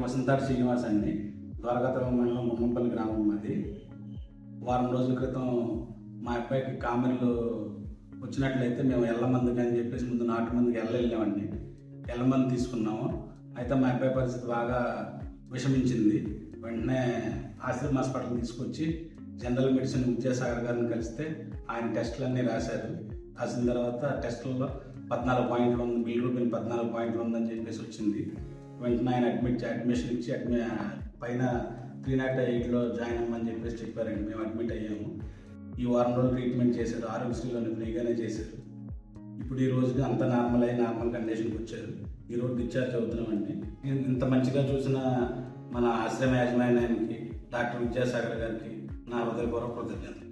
వసంతాటి శ్రీనివాస్ అండి. ద్వారకాపురం మండలం గుమ్మంపల్లి గ్రామం మాది. వారం రోజుల క్రితం మా అబ్బాయికి కామెర్లు వచ్చినట్లయితే మేము ఎల్లమందుకి అని చెప్పేసి ముందు నాటు మందుకి వెళ్ళామండి. ఎల్లమంది తీసుకున్నాము. అయితే మా అబ్బాయి పరిస్థితి బాగా విషమించింది. వెంటనే ఆశ్రమ హాస్పిటల్ తీసుకొచ్చి జనరల్ మెడిసిన్ విద్యాసాగర్ గారిని కలిస్తే ఆయన టెస్టులన్నీ రాశారు. రాసిన తర్వాత టెస్టుల్లో 14 పాయింట్లు ఉంది, బిలిరూబిన్ 14 పాయింట్లు ఉందని చెప్పేసి వచ్చింది. వెంటనే ఆయన అడ్మిషన్ ఇచ్చి పైన 308లో జాయిన్ అవ్వమని చెప్పేసి చెప్పారండి. మేము అడ్మిట్ అయ్యాము. ఈ వారం రోజులు ట్రీట్మెంట్ చేశారు. ఆరోగ్యశ్రీలోని ఫ్రీగానే చేశారు. ఇప్పుడు ఈ రోజుకి అంత నార్మల్ కండిషన్కి వచ్చారు. ఈరోజు డిశ్చార్జ్ అవుతున్నామండి. ఇంత మంచిగా చూసిన మన ఆశ్రమ యాజమాన్యానికి డాక్టర్ విద్యాసాగర్ గారికి నా హృదయపూర్వక కృతజ్ఞతలు.